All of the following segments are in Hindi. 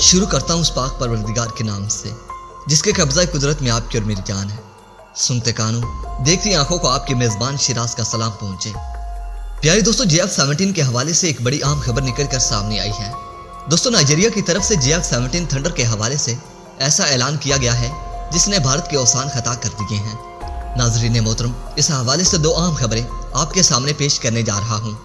शुरू करता हूँ उस पाक परवरदिगार के नाम से, जिसके कब्जा कुदरत में आपकी और मेरी जान है। सुनते कानों, देखती आंखों को आपके मेज़बान शिराज का सलाम पहुंचे। प्यारे दोस्तों, JF-17 के हवाले से एक बड़ी अहम खबर निकल कर सामने आई है। दोस्तों, नाइजीरिया की तरफ से JF-17 थंडर के हवाले से ऐसा ऐलान किया गया है जिसने भारत के औसान खता कर दिए हैं। नाज़रीन मोहतरम, इस हवाले से दो अहम खबरें आपके सामने पेश करने जा रहा हूँ।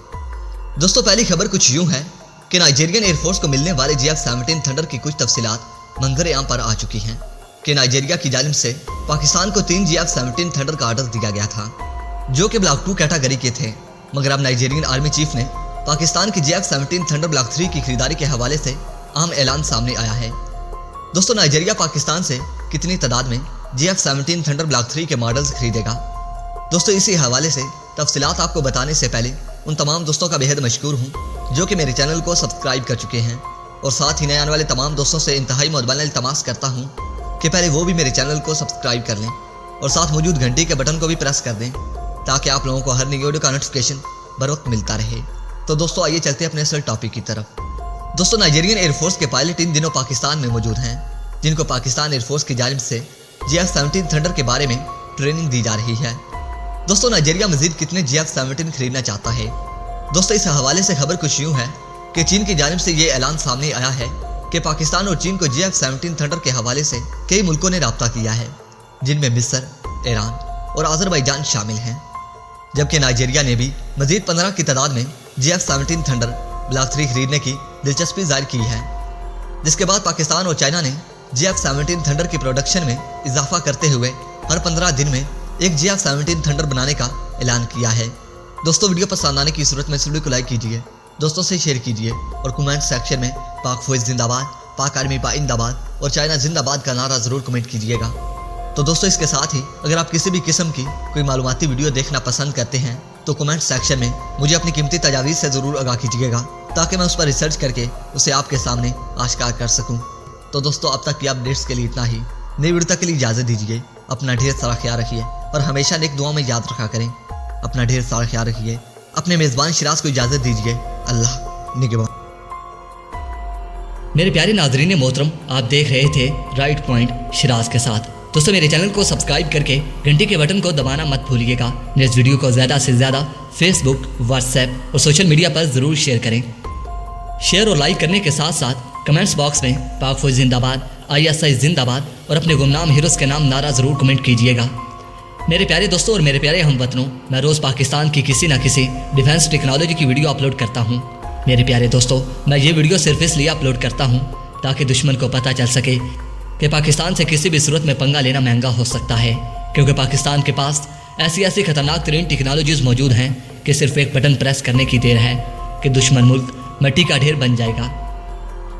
दोस्तों, पहली खबर कुछ यूँ है कि नाइजीरियन एयरफोर्स को मिलने वाले JF-17 थंडर की कुछ तफसीलात मंजर-ए-आम पर आ चुकी हैं कि नाइजीरिया की जानिब से पाकिस्तान को 3 JF-17 थंडर का ऑर्डर दिया गया था, जो कि ब्लॉक 2 कैटेगरी के थे। मगर अब नाइजीरियन आर्मी चीफ ने पाकिस्तान की JF-17 थंडर ब्लॉक 3 की खरीदारी के हवाले से अहम ऐलान सामने आया है। दोस्तों, नाइजीरिया पाकिस्तान से कितनी तादाद में JF-17 थंडर ब्लॉक 3 के मॉडल्स खरीदेगा? दोस्तों, इसी हवाले से तफसीलात आपको बताने से पहले उन तमाम दोस्तों का बेहद मशकूर हूँ जो कि मेरे चैनल को सब्सक्राइब कर चुके हैं, और साथ ही नए आने वाले तमाम दोस्तों से इंतहाई मुअद्दबाना इल्तमास करता हूँ कि पहले वो भी मेरे चैनल को सब्सक्राइब कर लें और साथ मौजूद घंटी के बटन को भी प्रेस कर दें ताकि आप लोगों को हर नई वीडियो का नोटिफिकेशन बर वक्त मिलता रहे। तो दोस्तों, आइए चलते हैं अपने असल टॉपिक की तरफ। दोस्तों, नाइजीरियन एयरफोर्स के पायलट इन दिनों पाकिस्तान में मौजूद हैं, जिनको पाकिस्तान एयरफोर्स की जानिब से JF-17 थंडर के बारे में ट्रेनिंग दी जा रही है। दोस्तों, नाइजीरिया मजीद कितने JF-17 खरीदना चाहता है? दोस्तों, इस हवाले से खबर कुछ यूँ है कि चीन की जानिब से ये ऐलान सामने आया है कि पाकिस्तान और चीन को JF-17 थंडर के हवाले से कई मुल्कों ने राब्ता किया है, जिनमें मिस्र, ईरान और अज़रबैजान शामिल हैं। जबकि नाइजीरिया ने भी मजीद 15 की तादाद में JF-17 थंडर ब्लॉक 3 खरीदने की दिलचस्पी जाहिर की है, जिसके बाद पाकिस्तान और चाइना ने JF-17 थंडर की प्रोडक्शन में इजाफा करते हुए हर 15 दिन में एक JF-17 थंडर बनाने का ऐलान किया है। दोस्तों, वीडियो पसंद आने की सूरत में इस वीडियो को लाइक कीजिए, दोस्तों से शेयर कीजिए और कमेंट सेक्शन में पाक फौज जिंदाबाद, पाक आर्मी जिंदाबाद और चाइना जिंदाबाद का नारा ज़रूर कमेंट कीजिएगा। तो दोस्तों, इसके साथ ही अगर आप किसी भी किस्म की कोई मालूमाती वीडियो देखना पसंद करते हैं तो कमेंट सेक्शन में मुझे अपनी कीमती तजावीज़ से ज़रूर आगाह कीजिएगा ताकि मैं उस पर रिसर्च करके उसे आपके सामने आश्कार कर सकूँ। तो दोस्तों, अब तक की अपडेट्स के लिए इतना ही। नई वीडियो तक के लिए इजाज़त दीजिए। अपना ढेर सारा ख्याल रखिए और हमेशा नेक दुआ में याद रखा करें। अपना ढेर सारा ख्याल रखिए। अपने मेज़बान शिराज को इजाज़त दीजिए। अल्लाह निगहबान। मेरे प्यारे नाज़रीन मोहतरम, आप देख रहे थे राइट पॉइंट शिराज के साथ। दोस्तों, मेरे चैनल को सब्सक्राइब करके घंटी के बटन को दबाना मत भूलिएगा। इस वीडियो को ज़्यादा से ज़्यादा फेसबुक, व्हाट्सएप और सोशल मीडिया पर ज़रूर शेयर करें। शेयर और लाइक करने के साथ साथ कमेंट्स बॉक्स में पाक फौज जिंदाबाद, ISI जिंदाबाद और अपने गुमनाम हीरोज़ के नाम नारा ज़रूर कमेंट कीजिएगा। मेरे प्यारे दोस्तों और मेरे प्यारे हमवतनों, मैं रोज़ पाकिस्तान की किसी न किसी डिफेंस टेक्नोलॉजी की वीडियो अपलोड करता हूँ। मेरे प्यारे दोस्तों, मैं ये वीडियो सिर्फ इसलिए अपलोड करता हूँ ताकि दुश्मन को पता चल सके कि पाकिस्तान से किसी भी सूरत में पंगा लेना महंगा हो सकता है, क्योंकि पाकिस्तान के पास ऐसी खतरनाक तरीन टेक्नोलॉजीज़ मौजूद हैं कि सिर्फ एक बटन प्रेस करने की देर है कि दुश्मन मुल्क मिट्टी का ढेर बन जाएगा।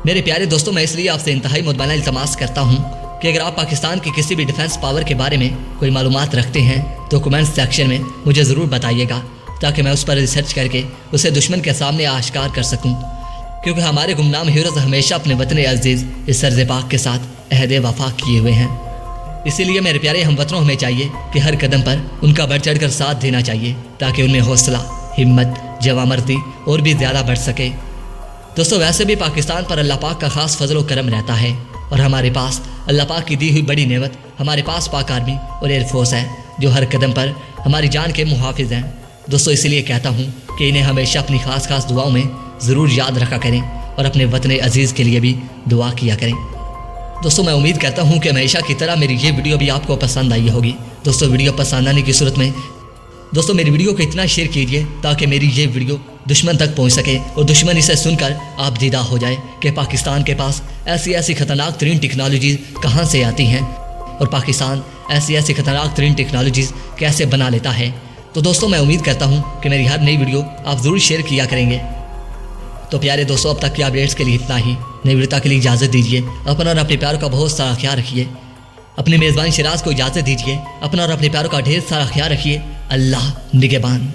मेरे प्यारे दोस्तों, मैं इसलिए आपसे इंतहाई मुअद्दबाना इल्तमास करता हूँ कि अगर आप पाकिस्तान की किसी भी डिफेंस पावर के बारे में कोई मालूमात रखते हैं तो कमेंट सेक्शन में मुझे ज़रूर बताइएगा ताकि मैं उस पर रिसर्च करके उसे दुश्मन के सामने आश्कार कर सकूं, क्योंकि हमारे गुमनाम हीरोज़ हमेशा अपने वतन अजीज़ इस सर्ज़ पाक के साथ अहद वफा किए हुए हैं। इसीलिए मेरे प्यारे हमवतनों, हमें चाहिए कि हर कदम पर उनका बढ़ चढ़ कर साथ देना चाहिए ताकि उनमें हौसला, हिम्मत, जवामर्दी और भी ज़्यादा बढ़ सके। दोस्तों, वैसे भी पाकिस्तान पर अल्लाह पाक का ख़ास फजल व करम रहता है और हमारे पास अल्लाह पाक की दी हुई बड़ी नेमत हमारे पास पाक आर्मी और एयरफोर्स है जो हर कदम पर हमारी जान के मुहाफिज हैं। दोस्तों, इसलिए कहता हूँ कि इन्हें हमेशा अपनी खास दुआओं में ज़रूर याद रखा करें और अपने वतन अजीज़ के लिए भी दुआ किया करें। दोस्तों, मैं उम्मीद करता हूँ कि हमेशा की तरह मेरी ये वीडियो भी आपको पसंद आई होगी। दोस्तों, वीडियो पसंद आने की सूरत में दोस्तों मेरी वीडियो को इतना शेयर कीजिए ताकि मेरी ये वीडियो दुश्मन तक पहुंच सके और दुश्मन इसे सुनकर आप दीदा हो जाए कि पाकिस्तान के पास ऐसी खतरनाक तरीन टेक्नोलॉजीज़ कहां से आती हैं और पाकिस्तान ऐसी खतरनाक तरीन टेक्नोलॉजीज़ कैसे बना लेता है। तो दोस्तों, मैं उम्मीद करता हूं कि मेरी हर नई वीडियो आप ज़रूर शेयर किया करेंगे। तो प्यारे दोस्तों, अब तक की अपडेट्स के लिए इतना ही। नई वीडियो के लिए इजाज़त दीजिए। अपना और अपने प्यारों का बहुत सारा ख्याल रखिए। अपने मेज़बान शिराज को इजाज़त दीजिए। अपना और अपने प्यारों का ढेर सारा ख्याल रखिए। अल्लाह निगहबान।